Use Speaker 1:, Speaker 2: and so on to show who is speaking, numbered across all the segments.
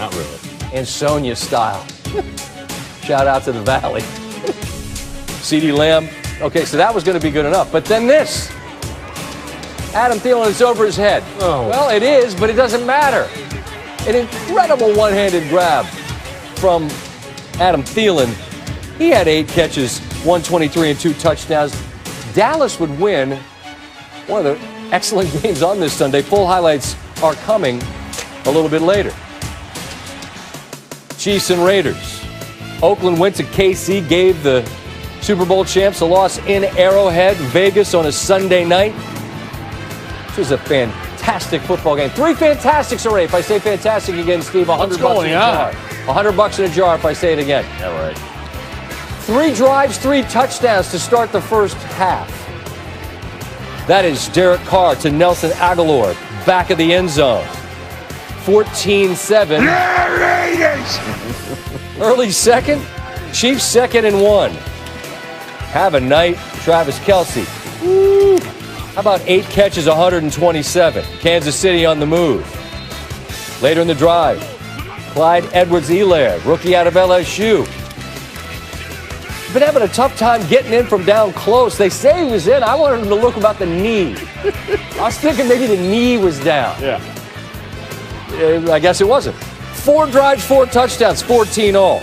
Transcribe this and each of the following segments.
Speaker 1: Not really.
Speaker 2: And Sonia style. Shout out to the Valley. CeeDee Lamb. Okay, so that was going to be good enough. But then this. Adam Thielen is over his head.
Speaker 1: Oh.
Speaker 2: Well, it is, but it doesn't matter. An incredible one-handed grab from Adam Thielen. He had 8 catches, 123 and 2 touchdowns. Dallas would win one of the excellent games on this Sunday. Full highlights are coming a little bit later. Chiefs and Raiders. Oakland went to KC, gave the Super Bowl champs a loss in Arrowhead, Vegas on a Sunday night. This was a fantastic football game. 3 fantastics already. If I say fantastic again, Steve, $100 in a jar. $100 in a jar if I say it again.
Speaker 1: Yeah, right.
Speaker 2: 3 drives, 3 touchdowns to start the first half. That is Derek Carr to Nelson Aguilar, back of the end zone. 14-7. Early second, Chiefs second and 1. Have a night, Travis Kelce. Woo. How about 8 catches, 127? Kansas City on the move. Later in the drive, Clyde Edwards-Helaire, rookie out of LSU. Been having a tough time getting in from down close. They say he was in. I wanted him to look about the knee. I was thinking maybe the knee was down.
Speaker 1: Yeah.
Speaker 2: I guess it wasn't. 4 drives, 4 touchdowns, 14 all.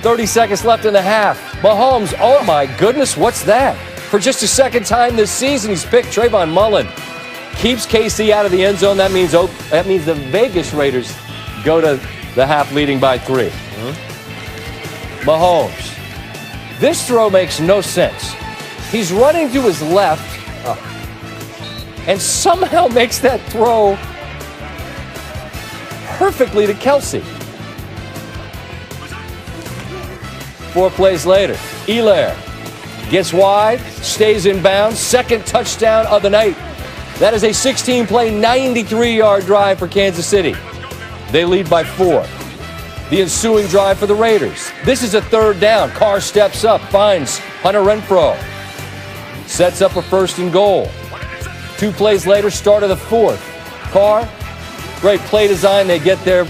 Speaker 2: 30 seconds left in the half. Mahomes, oh my goodness, what's that? For just a second time this season, he's picked Trayvon Mullen. Keeps KC out of the end zone. That means the Vegas Raiders go to the half leading by 3. Mahomes. This throw makes no sense. He's running to his left and somehow makes that throw perfectly to Kelce. 4 plays later, Helaire gets wide, stays in bounds, second touchdown of the night. That is a 16-play, 93-yard drive for Kansas City. They lead by 4. The ensuing drive for the Raiders. This is a 3rd down. Carr steps up, finds Hunter Renfrow. Sets up a 1st and goal. 2 plays later, start of the 4th. Carr, great play design. They get their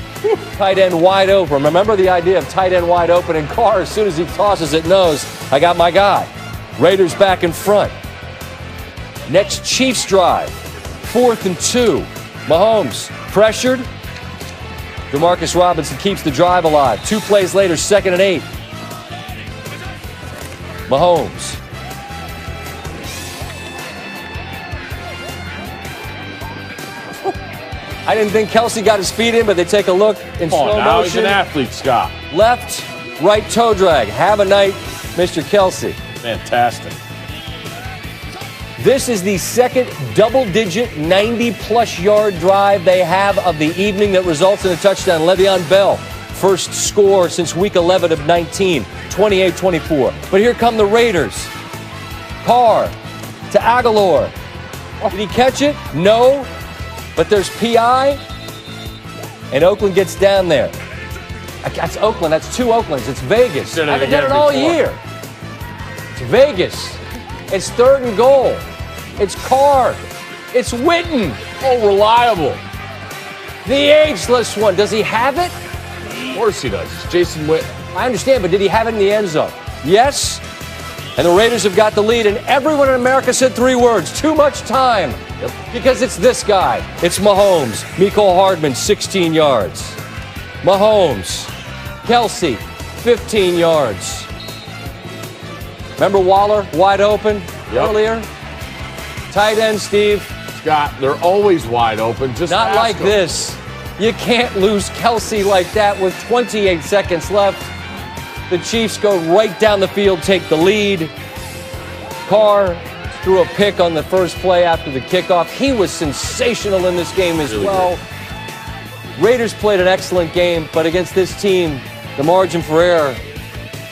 Speaker 2: tight end wide open. Remember the idea of tight end wide open, and Carr, as soon as he tosses it, knows, I got my guy. Raiders back in front. Next Chiefs drive. 4th and 2. Mahomes pressured. Demarcus Robinson keeps the drive alive. 2 plays later, 2nd and 8. Mahomes. I didn't think Kelce got his feet in, but they take a look in slow motion.
Speaker 1: Now he's an athlete, Scott.
Speaker 2: Left, right toe drag. Have a night, Mr. Kelce.
Speaker 1: Fantastic.
Speaker 2: This is the second double-digit 90-plus yard drive they have of the evening that results in a touchdown. Le'Veon Bell, first score since week 11 of 19, 28-24. But here come the Raiders. Carr to Aguilar. Did he catch it? No. But there's P.I., and Oakland gets down there. That's Oakland. That's 2 Oaklands. It's Vegas. I haven't done it all year. It's Vegas. It's 3rd and goal. It's Carr. It's Witten.
Speaker 1: Oh, reliable.
Speaker 2: The ageless one. Does he have it?
Speaker 1: Of course he does. It's Jason Witten.
Speaker 2: I understand, but did he have it in the end zone? Yes. And the Raiders have got the lead, and everyone in America said 3 words. Too much time. Yep. Because it's this guy. It's Mahomes. Mecole Hardman, 16 yards. Mahomes. Kelce, 15 yards. Remember Waller, wide open earlier? Tight end, Steve.
Speaker 1: Scott, they're always wide open. Just
Speaker 2: not like
Speaker 1: them.
Speaker 2: this. You can't lose Kelce like that with 28 seconds left. The Chiefs go right down the field, take the lead. Carr threw a pick on the first play after the kickoff. He was sensational in this game as well. Raiders played an excellent game, but against this team, the margin for error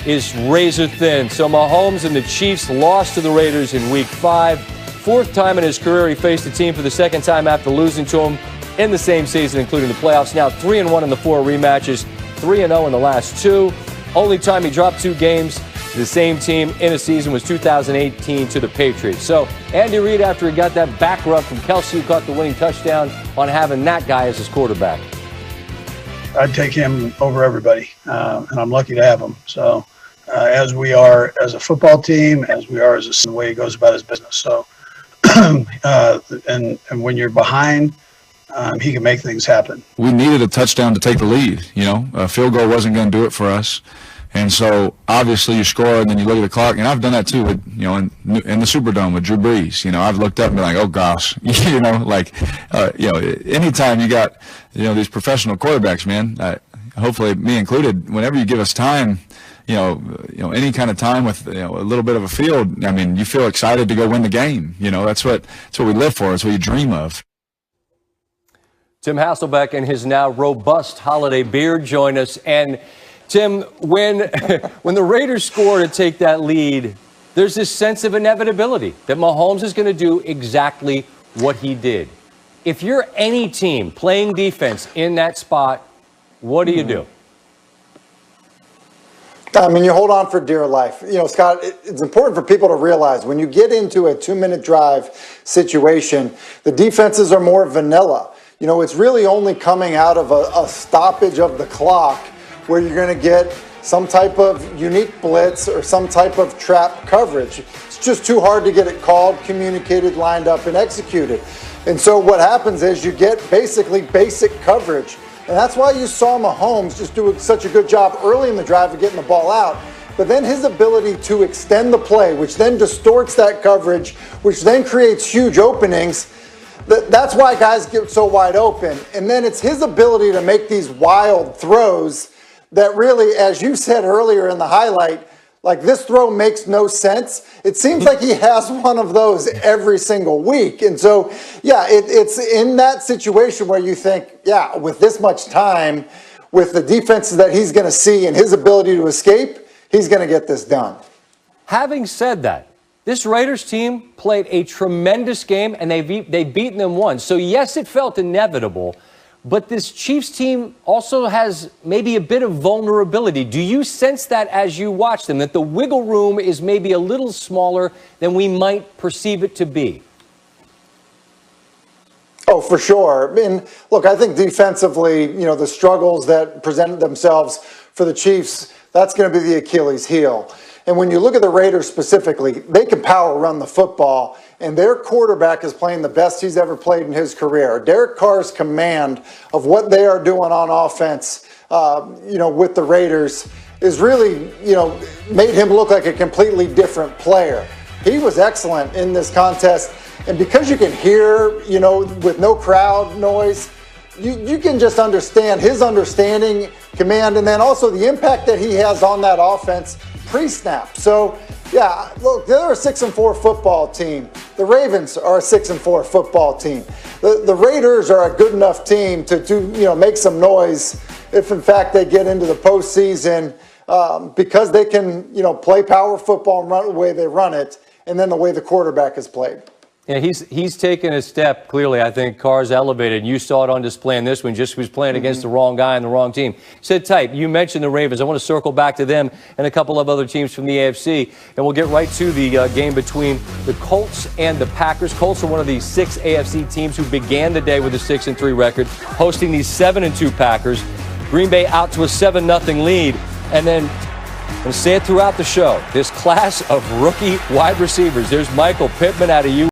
Speaker 2: is razor thin. So Mahomes and the Chiefs lost to the Raiders in Week 5. 4th time in his career he faced the team for the 2nd time after losing to him in the same season, including the playoffs. Now 3-1 in the 4 rematches, 3-0 in the last 2. Only time he dropped 2 games to the same team in a season was 2018 to the Patriots. So Andy Reid, after he got that back rub from Kelce, who caught the winning touchdown, on having that guy as his quarterback.
Speaker 3: I'd take him over everybody, and I'm lucky to have him. So, as we are as a football team, as we are as the way he goes about his business. So, and when you're behind, he can make things happen.
Speaker 4: We needed a touchdown to take the lead. A field goal wasn't going to do it for us. And so obviously you score and then you look at the clock, and I've done that too with, in the Superdome with Drew Brees. I've looked up and been like, oh gosh, anytime you got, these professional quarterbacks, man, hopefully me included, whenever you give us time, any kind of time with a little bit of a field, I mean, you feel excited to go win the game. That's what we live for. It's what you dream of.
Speaker 2: Tim Hasselbeck and his now robust holiday beard join us. And Tim, when the Raiders score to take that lead, there's this sense of inevitability that Mahomes is going to do exactly what he did. If you're any team playing defense in that spot, what do you do?
Speaker 5: I mean, you hold on for dear life. Scott, it's important for people to realize when you get into a 2-minute drive situation, the defenses are more vanilla. It's really only coming out of a stoppage of the clock where you're going to get some type of unique blitz or some type of trap coverage. It's just too hard to get it called, communicated, lined up, and executed. And so what happens is you get basically basic coverage. And that's why you saw Mahomes just do such a good job early in the drive of getting the ball out. But then his ability to extend the play, which then distorts that coverage, which then creates huge openings. That's why guys get so wide open. And then it's his ability to make these wild throws that really, as you said earlier in the highlight, like this throw makes no sense. It seems like he has one of those every single week. And so, yeah, it's in that situation where you think, yeah, with this much time, with the defenses that he's going to see and his ability to escape, he's going to get this done.
Speaker 2: Having said that, this Raiders team played a tremendous game, and they've beaten them once. So, yes, it felt inevitable. But this Chiefs team also has maybe a bit of vulnerability. Do you sense that as you watch them, that the wiggle room is maybe a little smaller than we might perceive it to be?
Speaker 5: Oh, for sure. And look, I think defensively, the struggles that presented themselves for the Chiefs, that's going to be the Achilles heel. And when you look at the Raiders specifically, they can power run the football, and their quarterback is playing the best he's ever played in his career. Derek Carr's command of what they are doing on offense, with the Raiders is really, made him look like a completely different player. He was excellent in this contest, and because you can hear, with no crowd noise, you can just understand his understanding, command, and then also the impact that he has on that offense pre-snap. So, yeah, look, they're a 6-4 football team. The Ravens are a 6-4 football team. The Raiders are a good enough team to make some noise if, in fact, they get into the postseason because they can, play power football and run the way they run it, and then the way the quarterback is played.
Speaker 2: Yeah, he's taken a step, clearly. I think Carr's elevated. You saw it on display in this one, just was playing against the wrong guy and the wrong team. Sit tight. You mentioned the Ravens. I want to circle back to them and a couple of other teams from the AFC, and we'll get right to the game between the Colts and the Packers. Colts are one of the 6 AFC teams who began the day with a 6-3 record, hosting these 7-2 Packers. Green Bay out to a 7-0 lead, and then I'm going to say it throughout the show, this class of rookie wide receivers. There's Michael Pittman out of USC.